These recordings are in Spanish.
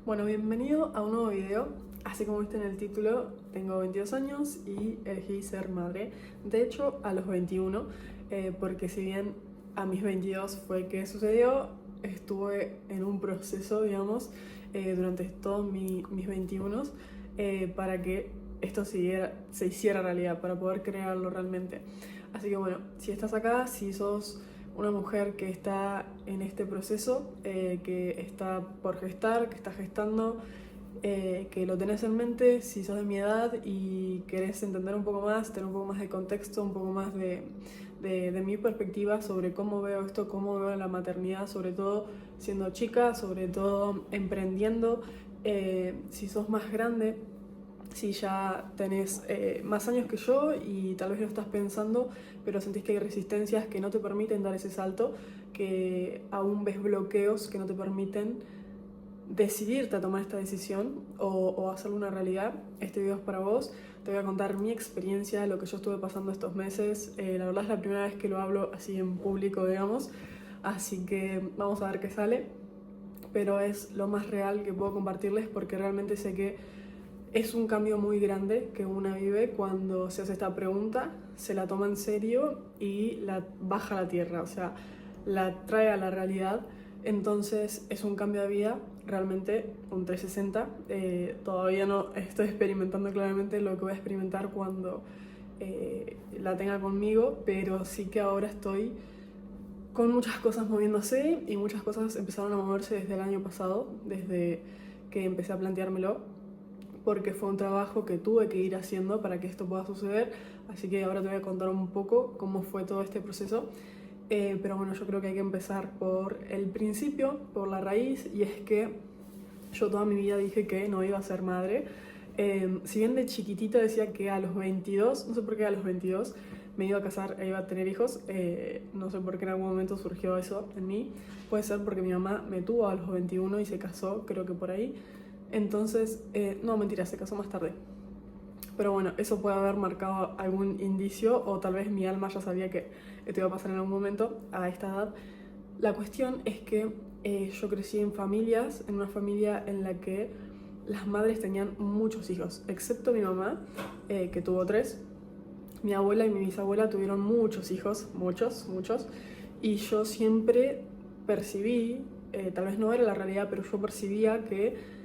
Bueno, bienvenido a un nuevo video. Así como viste en el título, tengo 22 años y elegí ser madre. De hecho, a los 21, porque si bien a mis 22 fue que sucedió, estuve en un proceso, digamos, durante todos mis 21 para que esto se hiciera realidad, para poder crearlo realmente. Así que bueno, si estás acá, si sos una mujer que está en este proceso, que está por gestar, que está gestando, que lo tenés en mente, si sos de mi edad y querés entender un poco más, tener un poco más de contexto, un poco más de mi perspectiva sobre cómo veo esto, cómo veo la maternidad, sobre todo siendo chica, sobre todo emprendiendo, si sos más grande, si ya tenés más años que yo y tal vez lo estás pensando, pero sentís que hay resistencias que no te permiten dar ese salto, que aún ves bloqueos que no te permiten decidirte a tomar esta decisión o hacerlo una realidad, este video es para vos. Te voy a contar mi experiencia, lo que yo estuve pasando estos meses. La verdad es la primera vez que lo hablo así en público, digamos, así que vamos a ver qué sale, pero es lo más real que puedo compartirles porque realmente sé que es un cambio muy grande que una vive cuando se hace esta pregunta, se la toma en serio y la baja a la tierra, o sea, la trae a la realidad. Entonces es un cambio de vida, realmente un 360. Todavía no estoy experimentando claramente lo que voy a experimentar cuando la tenga conmigo, pero sí que ahora estoy con muchas cosas moviéndose y muchas cosas empezaron a moverse desde el año pasado, desde que empecé a planteármelo, porque fue un trabajo que tuve que ir haciendo para que esto pueda suceder. Así que ahora te voy a contar un poco cómo fue todo este proceso. Pero bueno, yo creo que hay que empezar por el principio, por la raíz, y es que yo toda mi vida dije que no iba a ser madre. Si bien de chiquitita decía que a los 22, no sé por qué a los 22, me iba a casar e iba a tener hijos, no sé por qué en algún momento surgió eso en mí. Puede ser porque mi mamá me tuvo a los 21 y se casó, creo que por ahí. Entonces, no, mentira, se casó más tarde. Pero bueno, eso puede haber marcado algún indicio o tal vez mi alma ya sabía que esto iba a pasar en algún momento a esta edad. La cuestión es que yo crecí en una familia en la que las madres tenían muchos hijos, excepto mi mamá, que tuvo 3. Mi abuela y mi bisabuela tuvieron muchos hijos, muchos, y yo siempre percibí, tal vez no era la realidad, pero yo percibía que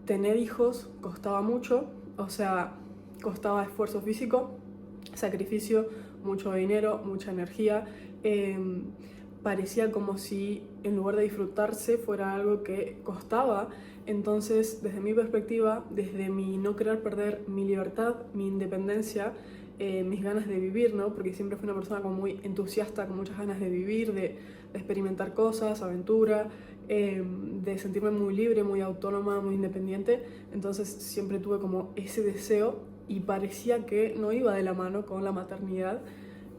tener hijos costaba mucho, o sea, costaba esfuerzo físico, sacrificio, mucho dinero, mucha energía. Parecía como si en lugar de disfrutarse fuera algo que costaba. Entonces, desde mi perspectiva, desde mi no querer perder mi libertad, mi independencia, mis ganas de vivir, ¿no? Porque siempre fui una persona como muy entusiasta, con muchas ganas de vivir, de experimentar cosas, aventura, de sentirme muy libre, muy autónoma, muy independiente. Entonces siempre tuve como ese deseo y parecía que no iba de la mano con la maternidad.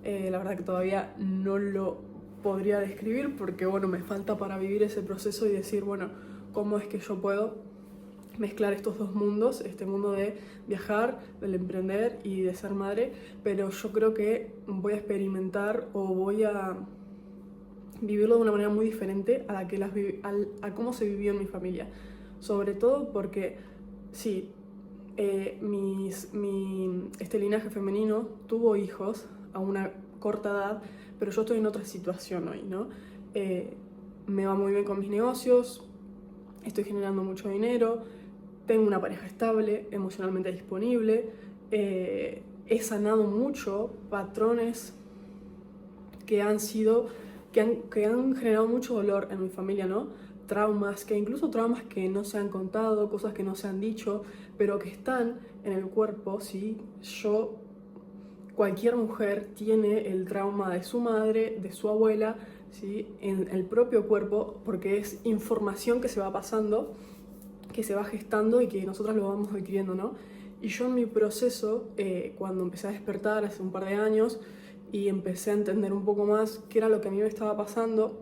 La verdad que todavía no lo podría describir porque bueno, me falta para vivir ese proceso y decir, bueno, ¿cómo es que yo puedo mezclar estos dos mundos, este mundo de viajar, del emprender y de ser madre? Pero yo creo que voy a experimentar o voy a vivirlo de una manera muy diferente a la que a cómo se vivió en mi familia. Sobre todo porque, sí, este linaje femenino tuvo hijos a una corta edad, pero yo estoy en otra situación hoy, ¿no? Me va muy bien con mis negocios, estoy generando mucho dinero, tengo una pareja estable, emocionalmente disponible, he sanado mucho patrones que han sido, que han generado mucho dolor en mi familia, ¿no? Traumas, que incluso traumas que no se han contado, cosas que no se han dicho, pero que están en el cuerpo, ¿sí? Cualquier mujer tiene el trauma de su madre, de su abuela, ¿sí? En el propio cuerpo, porque es información que se va pasando, que se va gestando y que nosotras lo vamos adquiriendo, ¿no? Y yo en mi proceso, cuando empecé a despertar hace un par de años y empecé a entender un poco más qué era lo que a mí me estaba pasando,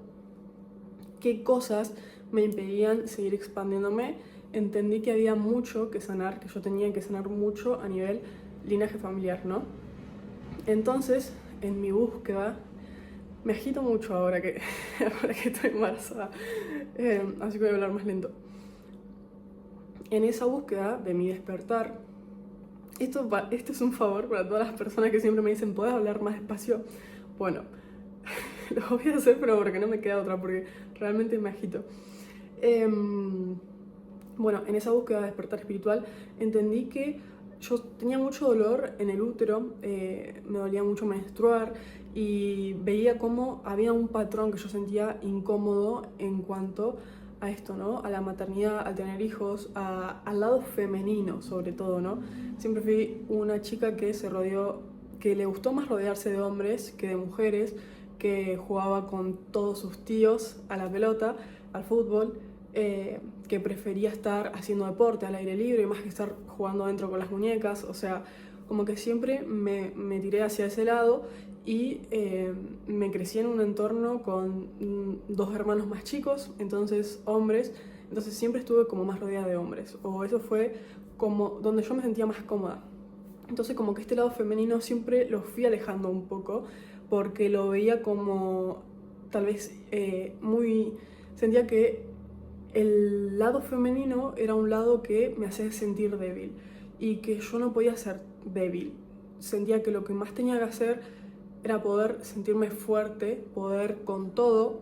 qué cosas me impedían seguir expandiéndome, entendí que había mucho que sanar, que yo tenía que sanar mucho a nivel linaje familiar, ¿no? Entonces, en mi búsqueda, me agito mucho ahora que, ahora que estoy embarazada, así que voy a hablar más lento. en esa búsqueda de mi despertar, esto es un favor para todas las personas que siempre me dicen, ¿podés hablar más despacio? Bueno, lo voy a hacer, pero porque no me queda otra, porque realmente me agito. Bueno, en esa búsqueda de despertar espiritual entendí que yo tenía mucho dolor en el útero, me dolía mucho menstruar y veía cómo había un patrón que yo sentía incómodo en cuanto a esto, ¿no? A la maternidad, al tener hijos, al lado femenino sobre todo, ¿no? Siempre fui una chica que que le gustó más rodearse de hombres que de mujeres, que jugaba con todos sus tíos a la pelota, al fútbol, que prefería estar haciendo deporte al aire libre más que estar jugando adentro con las muñecas. O sea, como que siempre me tiré hacia ese lado y me crecí en un entorno con dos hermanos más chicos, entonces hombres, entonces siempre estuve como más rodeada de hombres, o eso fue como donde yo me sentía más cómoda. Entonces como que este lado femenino siempre lo fui alejando un poco porque lo veía como tal vez sentía que el lado femenino era un lado que me hacía sentir débil y que yo no podía ser débil. Sentía que lo que más tenía que hacer era poder sentirme fuerte, poder con todo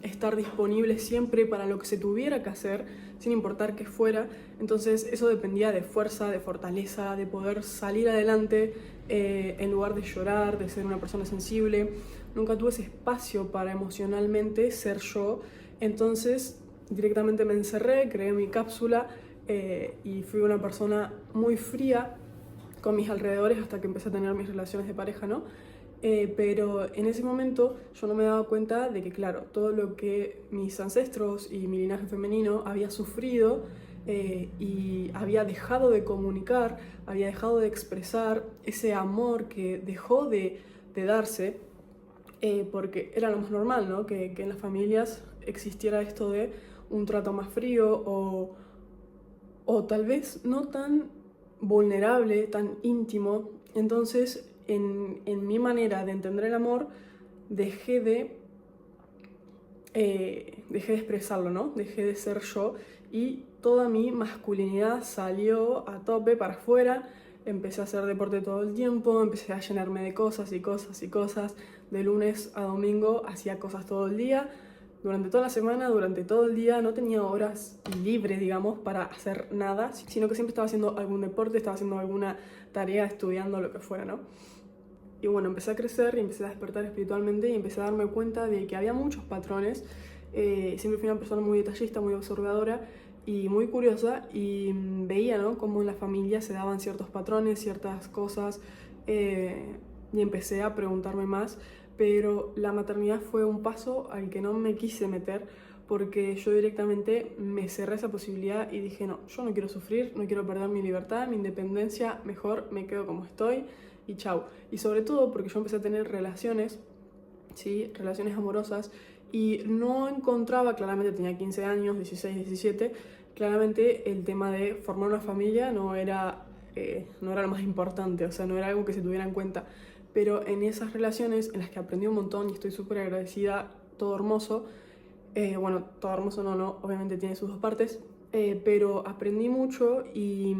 estar disponible siempre para lo que se tuviera que hacer, sin importar qué fuera. Entonces eso dependía de fuerza, de fortaleza, de poder salir adelante en lugar de llorar, de ser una persona sensible. Nunca tuve ese espacio para emocionalmente ser yo. Entonces directamente me encerré, creé mi cápsula y fui una persona muy fría con mis alrededores hasta que empecé a tener mis relaciones de pareja, ¿no? Pero en ese momento yo no me daba cuenta de que, claro, todo lo que mis ancestros y mi linaje femenino había sufrido y había dejado de comunicar, había dejado de expresar ese amor que dejó de darse, porque era lo más normal, ¿no? Que en las familias existiera esto de un trato más frío o tal vez no tan vulnerable, tan íntimo. Entonces, en mi manera de entender el amor, dejé de expresarlo, ¿no? Dejé de ser yo y toda mi masculinidad salió a tope para afuera. Empecé a hacer deporte todo el tiempo, empecé a llenarme de cosas y cosas y cosas. De lunes a domingo hacía cosas todo el día. Durante toda la semana, durante todo el día, no tenía horas libres, digamos, para hacer nada, sino que siempre estaba haciendo algún deporte, estaba haciendo alguna tarea, estudiando, lo que fuera, ¿no? Y bueno, empecé a crecer y empecé a despertar espiritualmente y empecé a darme cuenta de que había muchos patrones. Siempre fui una persona muy detallista, muy observadora y muy curiosa y veía, ¿no?, cómo en la familia se daban ciertos patrones, ciertas cosas y empecé a preguntarme más. Pero la maternidad fue un paso al que no me quise meter porque yo directamente me cerré esa posibilidad y dije, no, yo no quiero sufrir, no quiero perder mi libertad, mi independencia, mejor me quedo como estoy y chau. Y sobre todo porque yo empecé a tener relaciones, ¿sí?, relaciones amorosas, y no encontraba, claramente tenía 15 años, 16, 17, claramente el tema de formar una familia no era lo más importante, o sea, no era algo que se tuviera en cuenta. Pero en esas relaciones en las que aprendí un montón y estoy súper agradecida, todo hermoso, bueno, todo hermoso no, obviamente tiene sus dos partes, pero aprendí mucho y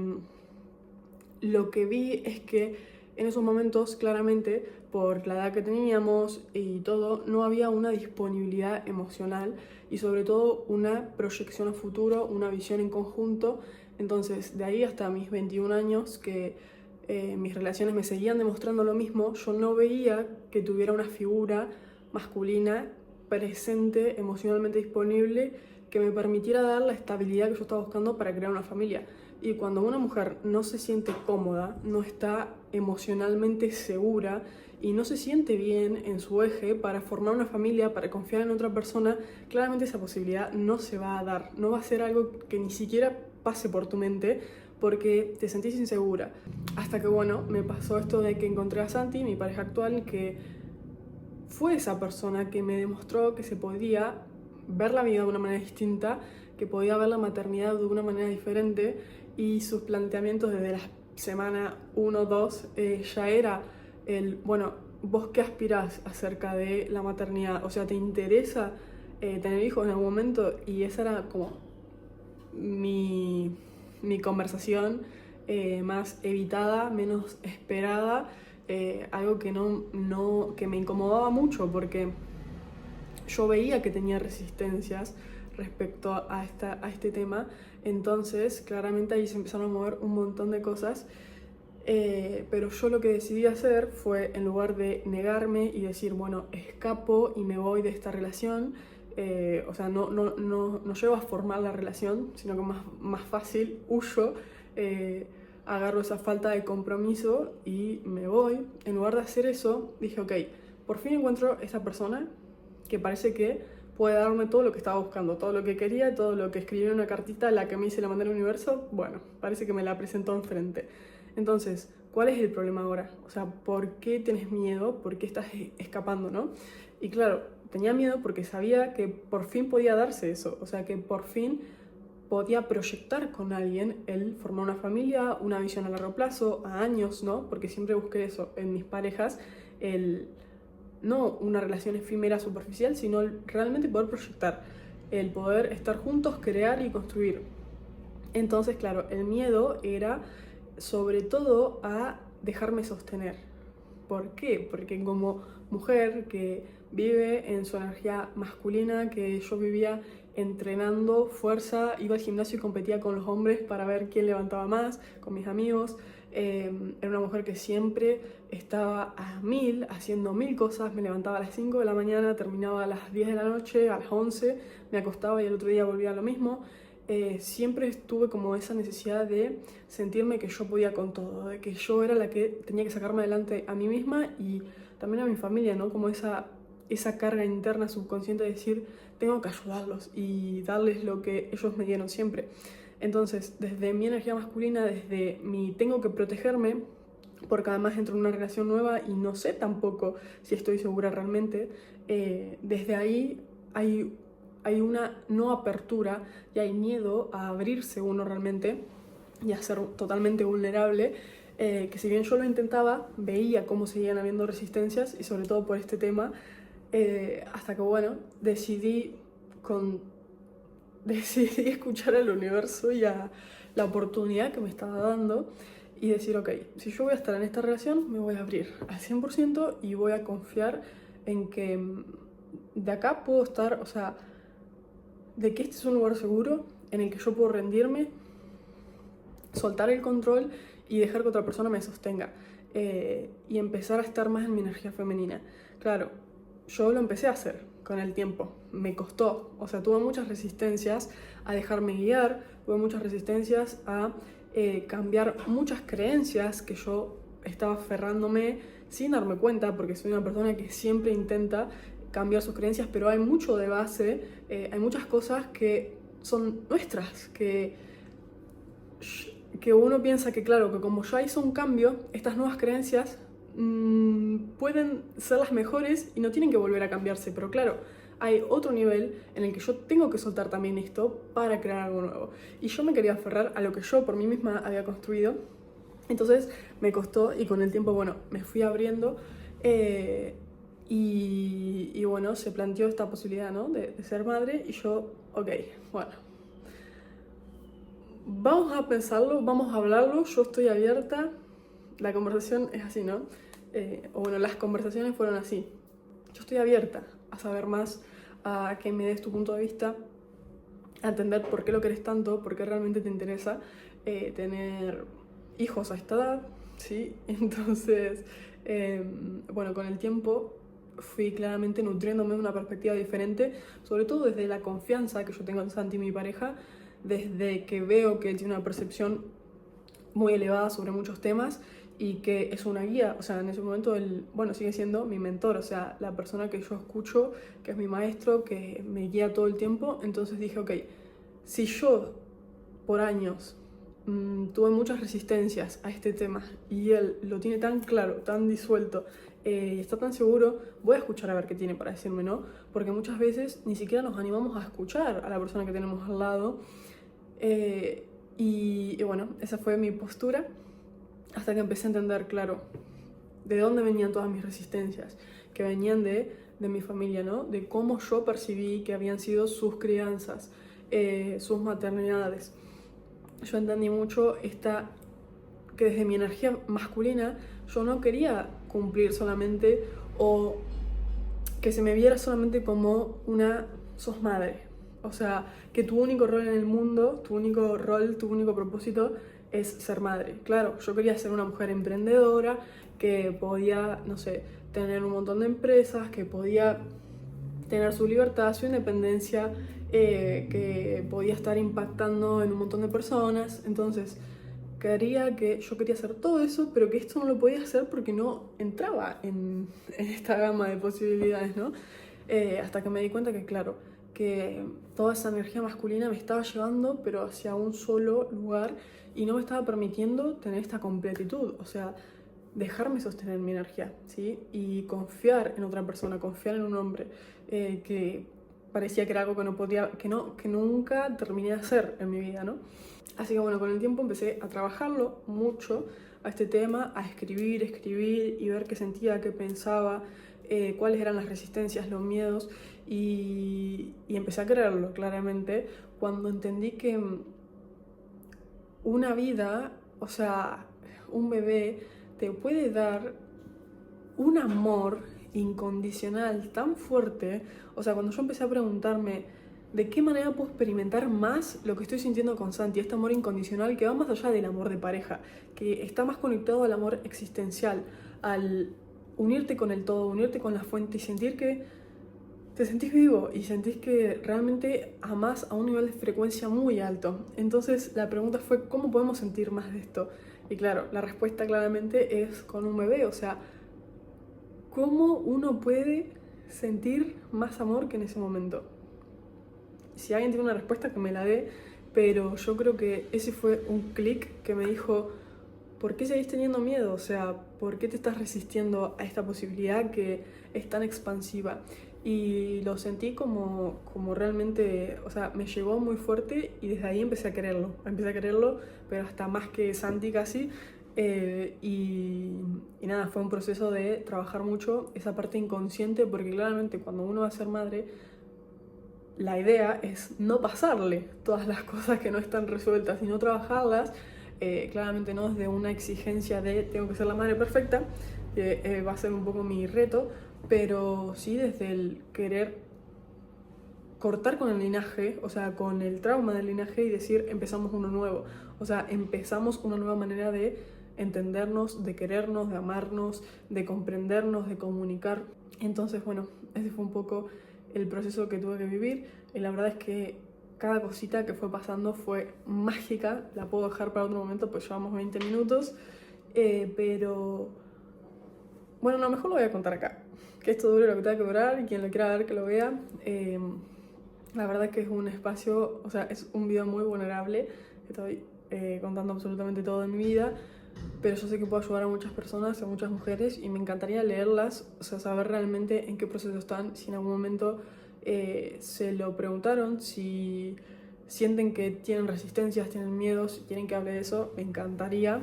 lo que vi es que en esos momentos, claramente, por la edad que teníamos y todo, no había una disponibilidad emocional y sobre todo una proyección a futuro, una visión en conjunto. Entonces, de ahí hasta mis 21 años, que mis relaciones me seguían demostrando lo mismo, yo no veía que tuviera una figura masculina presente, emocionalmente disponible, que me permitiera dar la estabilidad que yo estaba buscando para crear una familia. Y cuando una mujer no se siente cómoda, no está emocionalmente segura y no se siente bien en su eje para formar una familia, para confiar en otra persona, claramente esa posibilidad no se va a dar. No va a ser algo que ni siquiera pase por tu mente porque te sentís insegura. Hasta que, bueno, me pasó esto de que encontré a Santi, mi pareja actual, que fue esa persona que me demostró que se podía ver la vida de una manera distinta, que podía ver la maternidad de una manera diferente, y sus planteamientos desde la semana 1 2 ya era bueno, ¿vos qué aspirás acerca de la maternidad? O sea, ¿te interesa tener hijos en algún momento? Y esa era como mi mi conversación más evitada, menos esperada, algo que me incomodaba mucho porque yo veía que tenía resistencias respecto a este tema, entonces claramente ahí se empezaron a mover un montón de cosas, pero yo lo que decidí hacer fue, en lugar de negarme y decir, bueno, escapo y me voy de esta relación, o sea, no llego a formar la relación, sino que más fácil huyo, agarro esa falta de compromiso y me voy. En lugar de hacer eso, dije, ok, por fin encuentro esa persona que parece que puede darme todo lo que estaba buscando, todo lo que quería, todo lo que escribí en una cartita, la que me hice la mandé al universo, bueno, parece que me la presentó enfrente. Entonces, ¿cuál es el problema ahora? O sea, ¿por qué tienes miedo? ¿Por qué estás escapando, no? Y claro, tenía miedo porque sabía que por fin podía darse eso, o sea, que por fin podía proyectar con alguien el formar una familia, una visión a largo plazo, a años, ¿no? Porque siempre busqué eso en mis parejas, no una relación efímera, superficial, sino realmente poder proyectar, el poder estar juntos, crear y construir. Entonces, claro, el miedo era sobre todo a dejarme sostener. ¿Por qué? Porque como mujer que vive en su energía masculina, que yo vivía entrenando fuerza, iba al gimnasio y competía con los hombres para ver quién levantaba más, con mis amigos. Era una mujer que siempre estaba a 1000, haciendo 1000 cosas. Me levantaba a las 5 de la mañana, terminaba a las 10 de la noche, a las 11, me acostaba y el otro día volvía a lo mismo. Siempre estuve como esa necesidad de sentirme que yo podía con todo, de que yo era la que tenía que sacarme adelante a mí misma y también a mi familia, ¿no? Como esa carga interna subconsciente de decir, tengo que ayudarlos y darles lo que ellos me dieron siempre. Entonces, desde mi energía masculina, desde mi tengo que protegerme, porque además entro en una relación nueva y no sé tampoco si estoy segura realmente, desde ahí hay una no apertura y hay miedo a abrirse uno realmente y a ser totalmente vulnerable, que si bien yo lo intentaba, veía cómo seguían habiendo resistencias y sobre todo por este tema, hasta que bueno, decidí escuchar al universo y a la oportunidad que me estaba dando y decir, ok, si yo voy a estar en esta relación, me voy a abrir al 100% y voy a confiar en que de acá puedo estar, o sea, de que este es un lugar seguro en el que yo puedo rendirme, soltar el control y dejar que otra persona me sostenga, y empezar a estar más en mi energía femenina. Claro, yo lo empecé a hacer con el tiempo, me costó, o sea, tuve muchas resistencias a dejarme guiar, tuve muchas resistencias a cambiar muchas creencias que yo estaba aferrándome sin darme cuenta, porque soy una persona que siempre intenta cambiar sus creencias, pero hay mucho de base, hay muchas cosas que son nuestras, que uno piensa que claro, que como ya hizo un cambio, estas nuevas creencias pueden ser las mejores y no tienen que volver a cambiarse, pero claro, hay otro nivel en el que yo tengo que soltar también esto para crear algo nuevo. Y yo me quería aferrar a lo que yo por mí misma había construido, entonces me costó y con el tiempo, bueno, me fui abriendo, y bueno, se planteó esta posibilidad, ¿no? de ser madre y yo, ok, bueno, vamos a pensarlo, vamos a hablarlo, yo estoy abierta. La conversación es así, ¿no? O bueno, las conversaciones fueron así. Yo estoy abierta a saber más, a que me des tu punto de vista, a entender por qué lo querés tanto, por qué realmente te interesa tener hijos a esta edad, ¿sí? Entonces, bueno, con el tiempo fui claramente nutriéndome de una perspectiva diferente, sobre todo desde la confianza que yo tengo en Santi, mi pareja, desde que veo que él tiene una percepción muy elevada sobre muchos temas y que es una guía. O sea, en ese momento él, bueno, sigue siendo mi mentor, o sea, la persona que yo escucho, que es mi maestro, que me guía todo el tiempo. Entonces dije, ok, si yo por años tuve muchas resistencias a este tema y él lo tiene tan claro, tan disuelto, y está tan seguro, voy a escuchar a ver qué tiene para decirme, ¿no? Porque muchas veces ni siquiera nos animamos a escuchar a la persona que tenemos al lado. Y bueno, esa fue mi postura hasta que empecé a entender, claro, de dónde venían todas mis resistencias, que venían de mi familia, ¿no? De cómo yo percibí que habían sido sus crianzas, sus maternidades. yo entendí mucho que desde mi energía masculina yo no quería cumplir solamente o que se me viera solamente como sos madre. O sea, que tu único rol en el mundo, tu único rol, tu único propósito es ser madre. Claro, yo quería ser una mujer emprendedora, que podía, no sé, tener un montón de empresas, que podía tener su libertad, su independencia, que podía estar impactando en un montón de personas. Entonces, yo quería hacer todo eso, pero que esto no lo podía hacer porque no entraba en esta gama de posibilidades, ¿no? Hasta que me di cuenta que, claro, que toda esa energía masculina me estaba llevando, pero hacia un solo lugar y no me estaba permitiendo tener esta completitud, o sea, dejarme sostener mi energía, ¿sí? Y confiar en otra persona, confiar en un hombre, que parecía que era algo que no podía, que nunca terminé de hacer en mi vida, ¿no? Así que bueno, con el tiempo empecé a trabajarlo mucho, a este tema, a escribir y ver qué sentía, qué pensaba, cuáles eran las resistencias, los miedos, y empecé a creerlo claramente cuando entendí que una vida, o sea, un bebé, te puede dar un amor incondicional tan fuerte. O sea, cuando yo empecé a preguntarme de qué manera puedo experimentar más lo que estoy sintiendo con Santi, este amor incondicional que va más allá del amor de pareja, que está más conectado al amor existencial, al unirte con el todo, unirte con la fuente y sentir que te sentís vivo y sentís que realmente amás a un nivel de frecuencia muy alto. Entonces la pregunta fue, ¿cómo podemos sentir más de esto? Y claro, la respuesta claramente es con un bebé, o sea, ¿cómo uno puede sentir más amor que en ese momento? Si alguien tiene una respuesta, que me la dé, pero yo creo que ese fue un clic que me dijo, ¿por qué seguís teniendo miedo? O sea, ¿por qué te estás resistiendo a esta posibilidad que es tan expansiva? Y lo sentí como realmente, o sea, me llegó muy fuerte y desde ahí empecé a quererlo, pero hasta más que Santi casi. Y nada, fue un proceso de trabajar mucho esa parte inconsciente, porque claramente cuando uno va a ser madre, la idea es no pasarle todas las cosas que no están resueltas, sino trabajarlas, claramente no desde una exigencia de tengo que ser la madre perfecta, que va a ser un poco mi reto, pero sí desde el querer cortar con el linaje, o sea, con el trauma del linaje y decir empezamos uno nuevo, o sea, empezamos una nueva manera de entendernos, de querernos, de amarnos, de comprendernos, de comunicar. Entonces, bueno, ese fue un poco el proceso que tuve que vivir y la verdad es que cada cosita que fue pasando fue mágica. La puedo dejar para otro momento, pues llevamos 20 minutos, pero bueno, no, mejor lo voy a contar acá, que esto dure lo que tenga que durar y quien lo quiera ver que lo vea. La verdad es que es un espacio, o sea, es un video muy vulnerable. Estoy contando absolutamente todo de mi vida, pero yo sé que puedo ayudar a muchas personas, a muchas mujeres, y me encantaría leerlas, o sea, saber realmente en qué proceso están, si en algún momento se lo preguntaron, si sienten que tienen resistencias, tienen miedos, si quieren que hable de eso, me encantaría.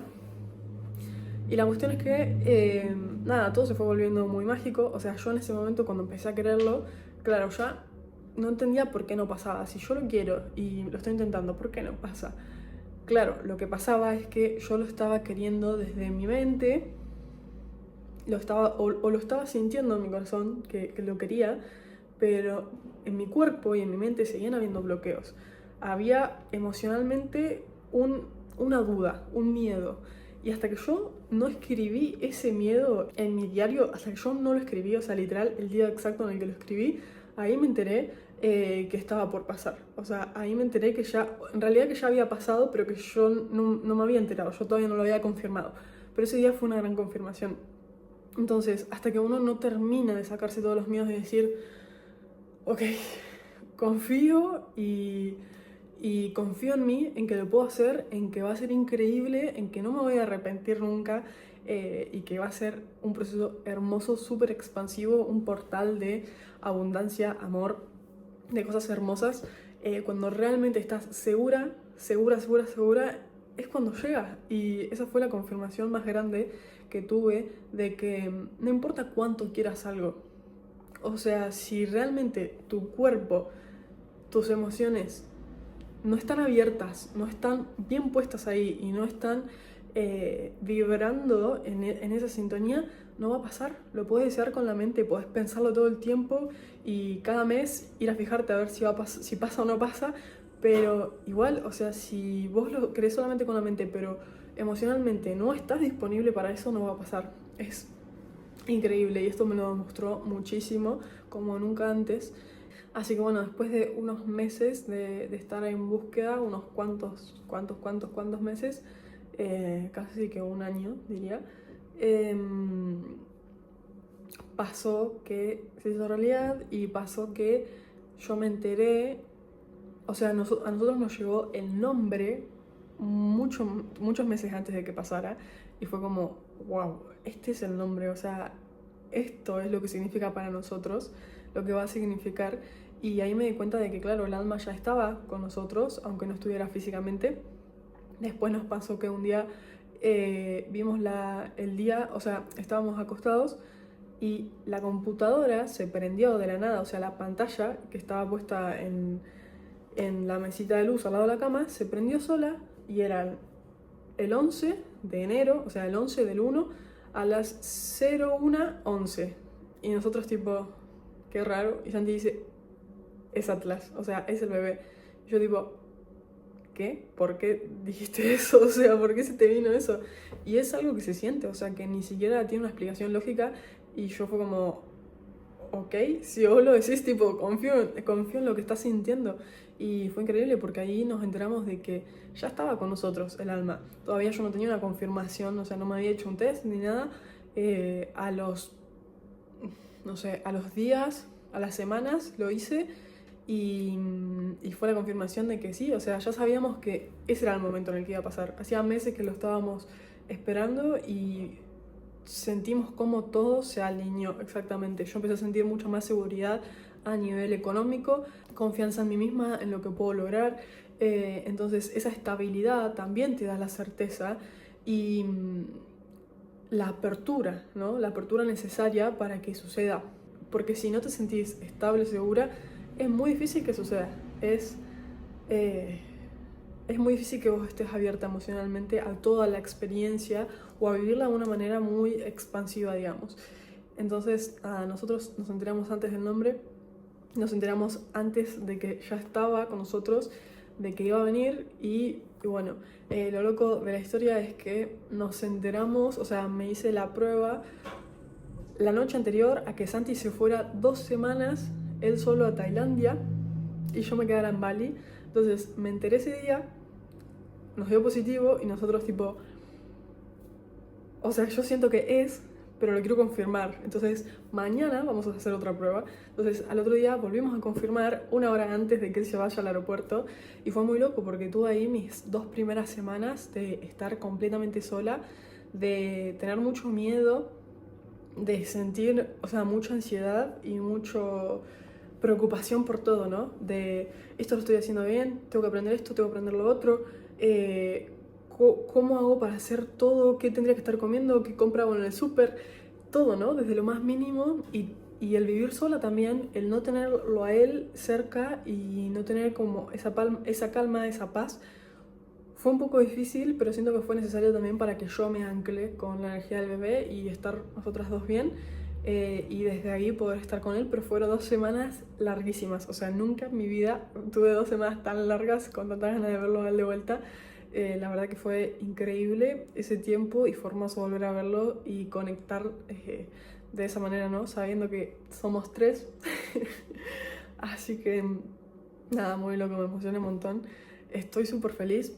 Y la cuestión es que, nada, todo se fue volviendo muy mágico. O sea, yo en ese momento cuando empecé a quererlo, claro, ya no entendía por qué no pasaba. Si yo lo quiero y lo estoy intentando, ¿por qué no pasa? Claro, lo que pasaba es que yo lo estaba queriendo desde mi mente, o lo estaba sintiendo en mi corazón, que lo quería, pero en mi cuerpo y en mi mente seguían habiendo bloqueos. Había emocionalmente una duda, un miedo. Y hasta que yo no escribí ese miedo en mi diario, hasta que yo no lo escribí, o sea, literal, el día exacto en el que lo escribí, ahí me enteré que estaba por pasar. O sea, ahí me enteré que ya, en realidad que ya había pasado, pero que yo no me había enterado, yo todavía no lo había confirmado. Pero ese día fue una gran confirmación. Entonces, hasta que uno no termina de sacarse todos los miedos y decir, ok, confío y confío en mí, en que lo puedo hacer, en que va a ser increíble, en que no me voy a arrepentir nunca, y que va a ser un proceso hermoso, súper expansivo, un portal de abundancia, amor, de cosas hermosas. Cuando realmente estás segura, es cuando llega. Y esa fue la confirmación más grande que tuve de que no importa cuánto quieras algo, o sea, si realmente tu cuerpo, tus emociones no están abiertas, no están bien puestas ahí y no están vibrando en esa sintonía, no va a pasar. Lo puedes desear con la mente, puedes pensarlo todo el tiempo y cada mes ir a fijarte a ver si pasa o no pasa, pero igual, o sea, si vos lo crees solamente con la mente, pero emocionalmente no estás disponible para eso, no va a pasar. Es increíble y esto me lo demostró muchísimo, como nunca antes. Así que bueno, después de unos meses de estar en búsqueda, unos cuantos meses, casi que un año diría, pasó que se hizo realidad y pasó que yo me enteré, o sea, a nosotros nos llegó el nombre muchos meses antes de que pasara y fue como, wow, este es el nombre, o sea, esto es lo que significa para nosotros, lo que va a significar. Y ahí me di cuenta de que, claro, el alma ya estaba con nosotros, aunque no estuviera físicamente. Después nos pasó que un día vimos el día, o sea, estábamos acostados y la computadora se prendió de la nada, o sea, la pantalla que estaba puesta en la mesita de luz al lado de la cama, se prendió sola y era el 11 de enero, o sea, el 11 del 1 a las 01:11. Y nosotros tipo, qué raro, y Santi dice, es Atlas, o sea, es el bebé. Y yo tipo, ¿qué? ¿Por qué dijiste eso? O sea, ¿por qué se te vino eso? Y es algo que se siente, o sea, que ni siquiera tiene una explicación lógica. Y yo fue como, ok, si vos lo decís, tipo, confío en lo que estás sintiendo. Y fue increíble porque ahí nos enteramos de que ya estaba con nosotros el alma. Todavía yo no tenía una confirmación, o sea, no me había hecho un test ni nada. A los días, a las semanas lo hice y fue la confirmación de que sí, o sea, ya sabíamos que ese era el momento en el que iba a pasar. Hacía meses que lo estábamos esperando y sentimos cómo todo se alineó exactamente. Yo empecé a sentir mucha más seguridad a nivel económico, confianza en mí misma, en lo que puedo lograr. Entonces esa estabilidad también te da la certeza y la apertura, ¿no? La apertura necesaria para que suceda. Porque si no te sentís estable, segura, es muy difícil que suceda. Es muy difícil que vos estés abierta emocionalmente a toda la experiencia o a vivirla de una manera muy expansiva, digamos. Entonces, nosotros nos enteramos antes del nombre, nos enteramos antes de que ya estaba con nosotros, de que iba a venir y bueno, lo loco de la historia es que nos enteramos, o sea, me hice la prueba la noche anterior a que Santi se fuera 2 semanas, él solo a Tailandia y yo me quedara en Bali. Entonces me enteré ese día, nos dio positivo y nosotros tipo, o sea, yo siento que es, pero lo quiero confirmar. Entonces mañana vamos a hacer otra prueba. Entonces al otro día volvimos a confirmar 1 hora antes de que él se vaya al aeropuerto y fue muy loco porque tuve ahí mis 2 primeras semanas de estar completamente sola, de tener mucho miedo, de sentir, o sea, mucha ansiedad y mucho preocupación por todo, ¿no? De esto lo estoy haciendo bien, tengo que aprender esto, tengo que aprender lo otro, ¿cómo hago para hacer todo? ¿Qué tendría que estar comiendo? ¿Qué compro en el súper? Todo, ¿no? Desde lo más mínimo y el vivir sola también, el no tenerlo a él cerca y no tener como esa calma, esa paz. Fue un poco difícil, pero siento que fue necesario también para que yo me ancle con la energía del bebé y estar nosotras dos bien. Y desde ahí poder estar con él, pero fueron 2 semanas larguísimas. O sea, nunca en mi vida tuve 2 semanas tan largas con tantas ganas de verlo a él de vuelta. La verdad que fue increíble ese tiempo y fue hermoso volver a verlo y conectar de esa manera, ¿no? Sabiendo que somos 3. Así que nada, muy loco, me emociona un montón. Estoy súper feliz.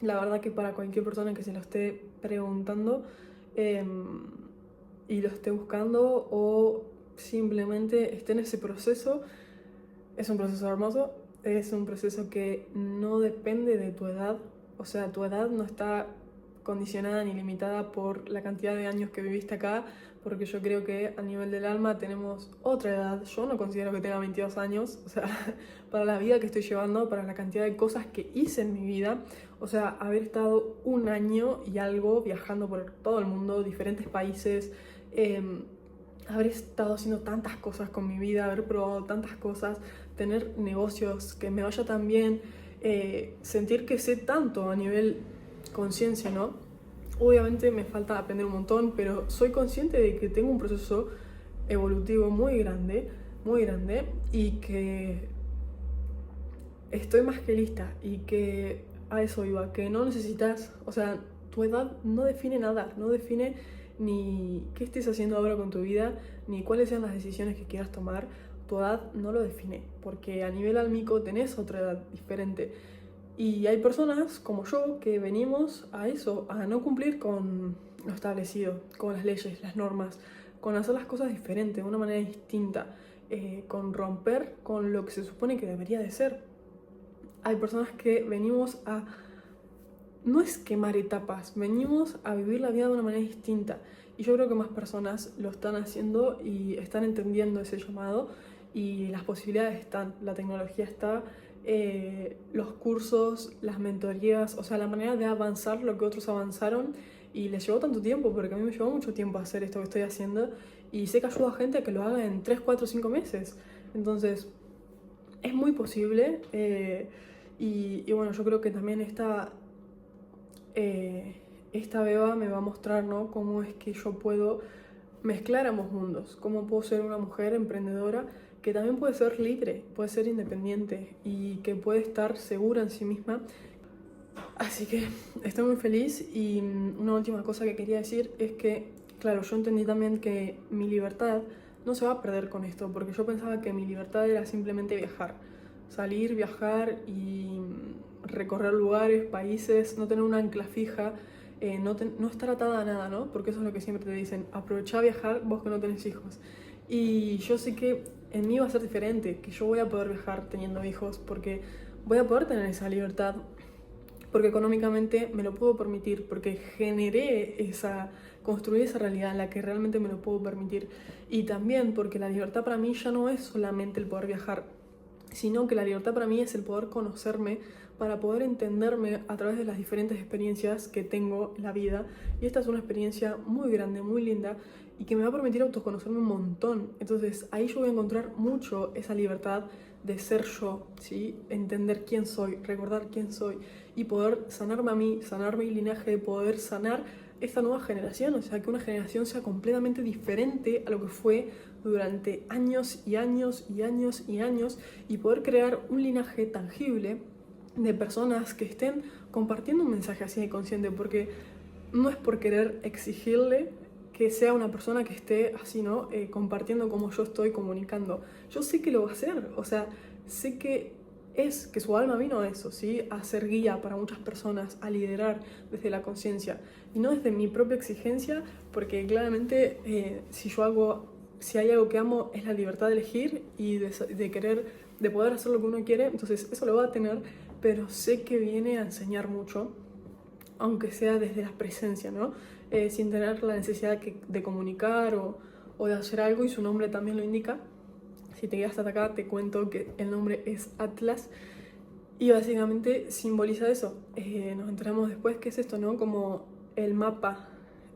La verdad que para cualquier persona que se lo esté preguntando y lo esté buscando o simplemente esté en ese proceso, es un proceso hermoso, es un proceso que no depende de tu edad, o sea, tu edad no está condicionada ni limitada por la cantidad de años que viviste acá, porque yo creo que a nivel del alma tenemos otra edad. Yo no considero que tenga 22 años, o sea, para la vida que estoy llevando, para la cantidad de cosas que hice en mi vida, o sea, haber estado 1 año y algo viajando por todo el mundo, diferentes países, haber estado haciendo tantas cosas con mi vida, haber probado tantas cosas, tener negocios, que me vaya tan bien, sentir que sé tanto a nivel conciencia, ¿no? Obviamente me falta aprender un montón, pero soy consciente de que tengo un proceso evolutivo muy grande, y que estoy más que lista, y que a eso iba, que no necesitas, o sea, tu edad no define nada, no define ni qué estés haciendo ahora con tu vida, ni cuáles sean las decisiones que quieras tomar. Tu edad no lo define, porque a nivel álmico tenés otra edad diferente. Y hay personas como yo que venimos a eso, a no cumplir con lo establecido, con las leyes, las normas, con hacer las cosas diferentes, de una manera distinta, con romper con lo que se supone que debería de ser. Hay personas que venimos a, no es quemar etapas, venimos a vivir la vida de una manera distinta. Y yo creo que más personas lo están haciendo y están entendiendo ese llamado, y las posibilidades están, la tecnología está, los cursos, las mentorías, o sea, la manera de avanzar lo que otros avanzaron, y les llevó tanto tiempo, porque a mí me llevó mucho tiempo hacer esto que estoy haciendo, y sé que ayuda a gente a que lo haga en 3, 4, 5 meses. Entonces, es muy posible, y bueno, yo creo que también esta beba me va a mostrar, ¿no?, cómo es que yo puedo mezclar ambos mundos, cómo puedo ser una mujer emprendedora que también puede ser libre, puede ser independiente y que puede estar segura en sí misma. Así que estoy muy feliz, y una última cosa que quería decir es que, claro, yo entendí también que mi libertad no se va a perder con esto, porque yo pensaba que mi libertad era simplemente viajar, salir, viajar y recorrer lugares, países, no tener una ancla fija, no estar atada a nada, ¿no? Porque eso es lo que siempre te dicen, aprovecha a viajar vos que no tenés hijos. Y yo sé que en mí va a ser diferente, que yo voy a poder viajar teniendo hijos, porque voy a poder tener esa libertad, porque económicamente me lo puedo permitir, porque construí esa realidad en la que realmente me lo puedo permitir. Y también porque la libertad para mí ya no es solamente el poder viajar, sino que la libertad para mí es el poder conocerme, para poder entenderme a través de las diferentes experiencias que tengo en la vida. Y esta es una experiencia muy grande, muy linda, y que me va a permitir autoconocerme un montón. Entonces ahí yo voy a encontrar mucho esa libertad de ser yo, ¿sí? Entender quién soy, recordar quién soy, y poder sanarme a mí, sanar mi linaje, poder sanar esta nueva generación, o sea, que una generación sea completamente diferente a lo que fue durante años y años y años y años, y poder crear un linaje tangible de personas que estén compartiendo un mensaje así de consciente, porque no es por querer exigirle que sea una persona que esté así, ¿no? Compartiendo como yo estoy comunicando. Yo sé que lo va a hacer, o sea, sé que su alma vino a eso, ¿sí? A ser guía para muchas personas, a liderar desde la conciencia y no desde mi propia exigencia, porque claramente si hay algo que amo es la libertad de elegir y de querer, de poder hacer lo que uno quiere. Entonces eso lo va a tener, pero sé que viene a enseñar mucho, aunque sea desde la presencia, ¿no? Sin tener la necesidad de comunicar o de hacer algo, y su nombre también lo indica. Si te quedas hasta acá, te cuento que el nombre es Atlas, y básicamente simboliza eso. Nos enteramos después que es esto, ¿no? Como el mapa,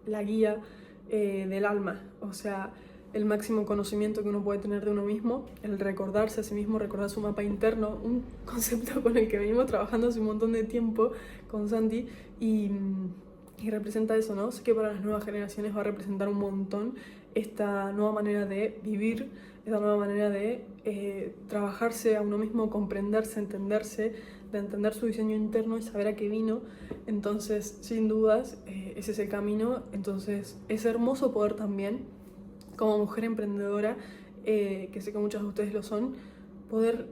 la guía del alma, o sea, el máximo conocimiento que uno puede tener de uno mismo, el recordarse a sí mismo, recordar su mapa interno, un concepto con el que venimos trabajando hace un montón de tiempo con Santi, y representa eso, ¿no? Sé que para las nuevas generaciones va a representar un montón esta nueva manera de vivir, esta nueva manera de trabajarse a uno mismo, comprenderse, entenderse, de entender su diseño interno y saber a qué vino. Entonces, sin dudas, ese es el camino. Entonces, es hermoso poder también, como mujer emprendedora, que sé que muchas de ustedes lo son, poder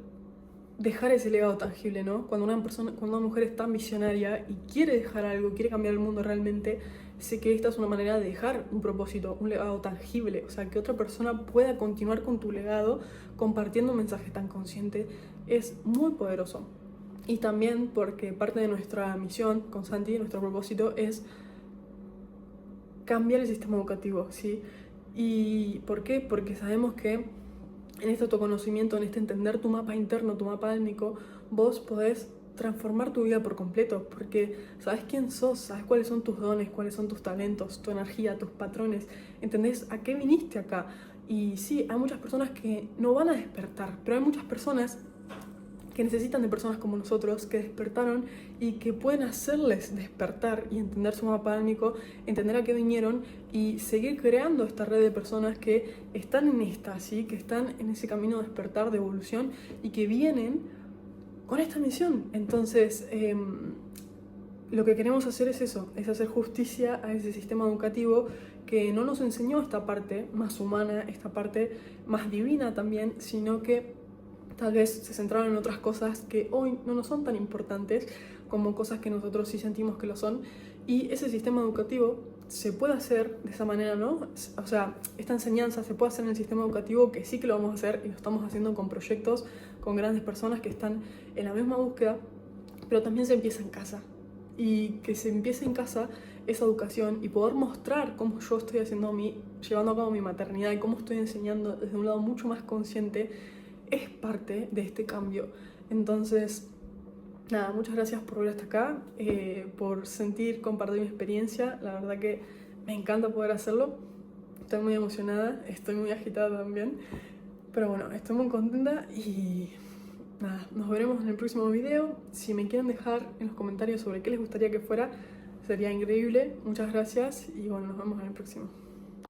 dejar ese legado tangible, ¿no? Cuando una mujer es tan visionaria y quiere dejar algo, quiere cambiar el mundo realmente, sé que esta es una manera de dejar un propósito, un legado tangible, o sea, que otra persona pueda continuar con tu legado compartiendo un mensaje tan consciente, es muy poderoso. Y también porque parte de nuestra misión con Santi, nuestro propósito es cambiar el sistema educativo, ¿sí? ¿Y por qué? Porque sabemos que en este autoconocimiento, en este entender tu mapa interno, tu mapa álmico, vos podés transformar tu vida por completo, porque sabes quién sos, sabes cuáles son tus dones, cuáles son tus talentos, tu energía, tus patrones, entendés a qué viniste acá. Y sí, hay muchas personas que no van a despertar, pero hay muchas personas que necesitan de personas como nosotros, que despertaron y que pueden hacerles despertar y entender su mapa álmico, entender a qué vinieron y seguir creando esta red de personas que están en esta, ¿sí? Que están en ese camino de despertar, de evolución y que vienen con esta misión. Entonces, lo que queremos hacer es eso, es hacer justicia a ese sistema educativo que no nos enseñó esta parte más humana, esta parte más divina también, sino que tal vez se centraron en otras cosas que hoy no nos son tan importantes como cosas que nosotros sí sentimos que lo son. Y ese sistema educativo se puede hacer de esa manera, ¿no? O sea, esta enseñanza se puede hacer en el sistema educativo, que sí que lo vamos a hacer y lo estamos haciendo con proyectos, con grandes personas que están en la misma búsqueda, pero también se empieza en casa. Y que se empiece en casa esa educación y poder mostrar cómo yo estoy llevando a cabo mi maternidad y cómo estoy enseñando desde un lado mucho más consciente es parte de este cambio. Entonces, nada, muchas gracias por ver hasta acá, por compartir mi experiencia. La verdad que me encanta poder hacerlo. Estoy muy emocionada, estoy muy agitada también. Pero bueno, estoy muy contenta y nada, nos veremos en el próximo video. Si me quieren dejar en los comentarios sobre qué les gustaría que fuera, sería increíble. Muchas gracias y bueno, nos vemos en el próximo.